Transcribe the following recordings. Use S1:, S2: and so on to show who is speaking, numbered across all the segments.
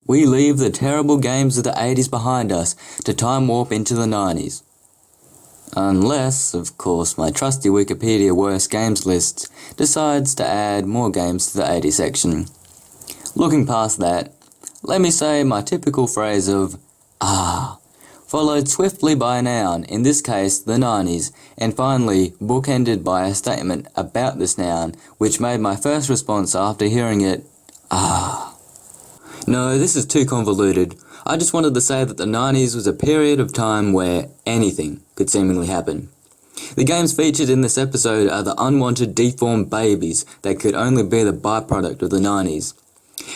S1: we leave the terrible games of the 80s behind us to time warp into the 90s. Unless, of course, my trusty Wikipedia worst games list decides to add more games to the 80s section. Looking past that, let me say my typical phrase of followed swiftly by a noun, in this case the 90s, and finally bookended by a statement about this noun, which made my first response after hearing it, No, this is too convoluted. I just wanted to say that the 90s was a period of time where anything could seemingly happen. The games featured in this episode are the unwanted deformed babies that could only be the byproduct of the 90s.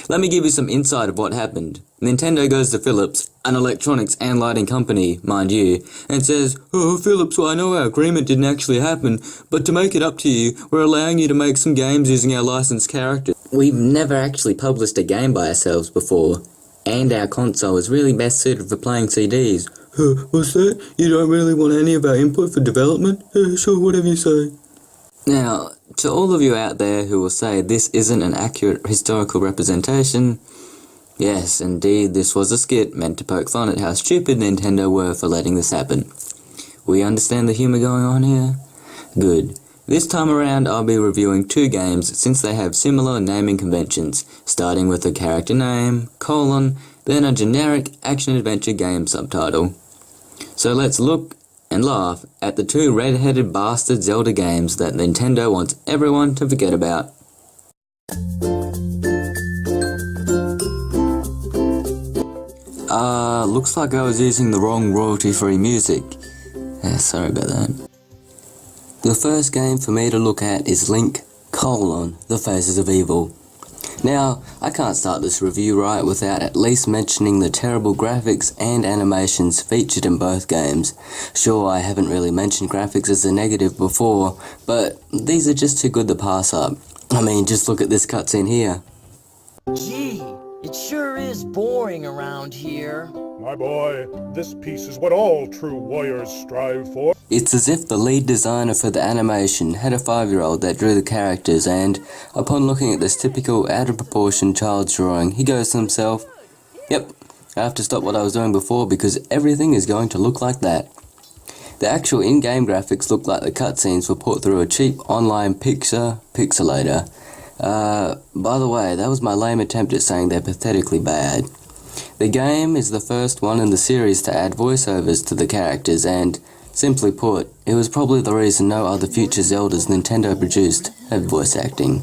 S1: Let me give you some insight of what happened. Nintendo goes to Philips, an electronics and lighting company, mind you, and says, "Oh, Philips, well, I know our agreement didn't actually happen, but to make it up to you, we're allowing you to make some games using our licensed characters. We've never actually published a game by ourselves before, and our console is really best suited for playing CDs. What's that? You don't really want any of our input for development? Sure, whatever you say." Now, to all of you out there who will say this isn't an accurate historical representation, yes, indeed, this was a skit meant to poke fun at how stupid Nintendo were for letting this happen. We understand the humour going on here? Good. This time around I'll be reviewing two games since they have similar naming conventions, starting with a character name, then a generic action-adventure game subtitle. So let's look and laugh at the two red-headed bastard Zelda games that Nintendo wants everyone to forget about. Looks like I was using the wrong royalty-free music. Sorry about that. The first game for me to look at is Link: The Faces of Evil. Now, I can't start this review right without at least mentioning the terrible graphics and animations featured in both games. Sure, I haven't really mentioned graphics as a negative before, but these are just too good to pass up. I mean, just look at this cutscene here.
S2: Gee, it sure is boring around here.
S3: My boy, this piece is what all true warriors strive for.
S1: It's as if the lead designer for the animation had a 5-year-old that drew the characters and, upon looking at this typical out-of-proportion child's drawing, he goes to himself, "Yep, I have to stop what I was doing before because everything is going to look like that." The actual in-game graphics look like the cutscenes were put through a cheap online pixelator. By the way, that was my lame attempt at saying they're pathetically bad. The game is the first one in the series to add voiceovers to the characters and, simply put, it was probably the reason no other future Zeldas Nintendo produced had voice acting.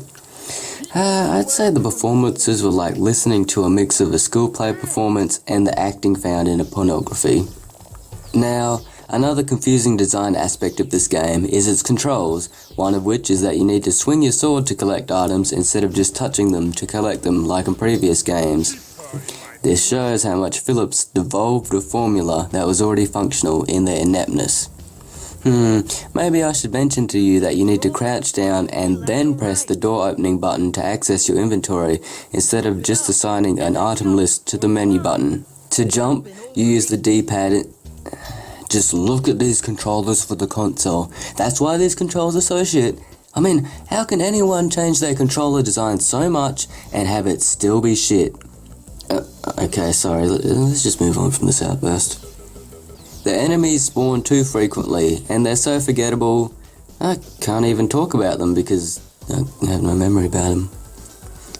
S1: I'd say the performances were like listening to a mix of a school play performance and the acting found in a pornography. Now, another confusing design aspect of this game is its controls, one of which is that you need to swing your sword to collect items instead of just touching them to collect them like in previous games. This shows how much Philips devolved a formula that was already functional in their ineptness. Maybe I should mention to you that you need to crouch down and then press the door opening button to access your inventory instead of just assigning an item list to the menu button. To jump, you use the D-pad. Just look at these controllers for the console. That's why these controls are so shit. I mean, how can anyone change their controller design so much and have it still be shit? Okay, sorry, let's just move on from this outburst. The enemies spawn too frequently, and they're so forgettable, I can't even talk about them because I have no memory about them.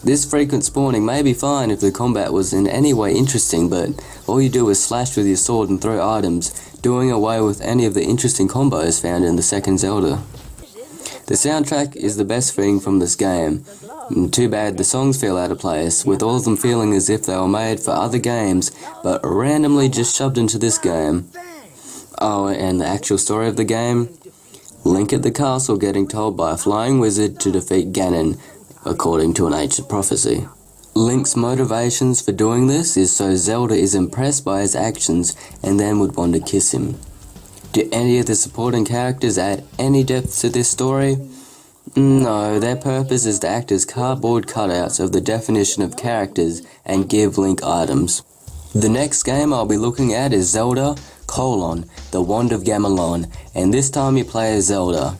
S1: This frequent spawning may be fine if the combat was in any way interesting, but all you do is slash with your sword and throw items, doing away with any of the interesting combos found in the second Zelda. The soundtrack is the best thing from this game. Too bad the songs feel out of place, with all of them feeling as if they were made for other games, but randomly just shoved into this game. Oh, and the actual story of the game? Link at the castle getting told by a flying wizard to defeat Ganon, according to an ancient prophecy. Link's motivations for doing this is so Zelda is impressed by his actions and then would want to kiss him. Do any of the supporting characters add any depth to this story? No, their purpose is to act as cardboard cutouts of the definition of characters and give Link items. The next game I'll be looking at is Zelda: The Wand of Gamelon, and this time you play as Zelda.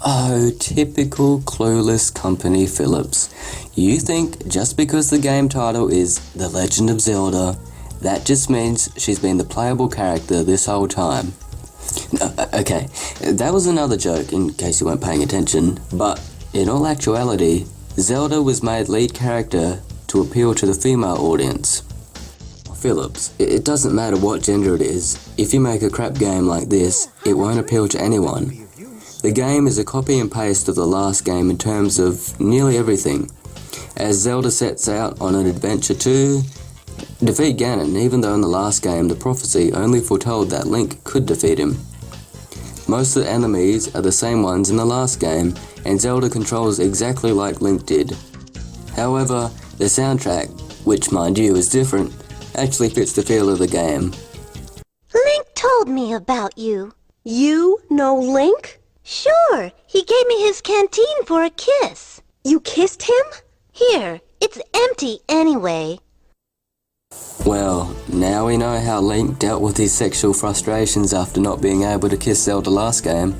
S1: Oh, typical clueless company Phillips. You think just because the game title is The Legend of Zelda, that just means she's been the playable character this whole time. Okay, that was another joke in case you weren't paying attention, but in all actuality, Zelda was made lead character to appeal to the female audience. Phillips, it doesn't matter what gender it is, if you make a crap game like this, it won't appeal to anyone. The game is a copy and paste of the last game in terms of nearly everything, as Zelda sets out on an adventure to defeat Ganon, even though in the last game the prophecy only foretold that Link could defeat him. Most of the enemies are the same ones in the last game, and Zelda controls exactly like Link did. However, the soundtrack, which mind you is different, actually fits the feel of the game.
S4: Link told me about you. You know Link? Sure, he gave me his canteen for a kiss. You kissed him? Here, it's empty anyway.
S1: Well, now we know how Link dealt with his sexual frustrations after not being able to kiss Zelda last game.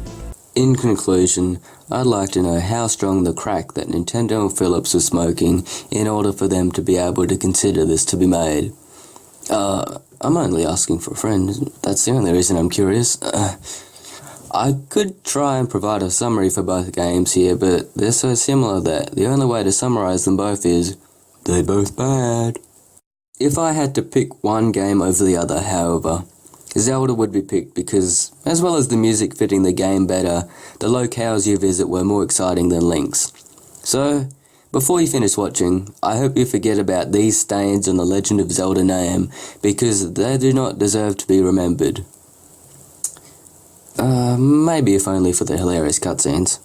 S1: In conclusion, I'd like to know how strong the crack that Nintendo and Phillips was smoking in order for them to be able to consider this to be made. I'm only asking for a friend. That's the only reason I'm curious. I could try and provide a summary for both games here, but they're so similar that the only way to summarize them both is, they're both bad. If I had to pick one game over the other, however, Zelda would be picked because, as well as the music fitting the game better, the locales you visit were more exciting than Link's. So, before you finish watching, I hope you forget about these stains on the Legend of Zelda name, because they do not deserve to be remembered. Maybe if only for the hilarious cutscenes.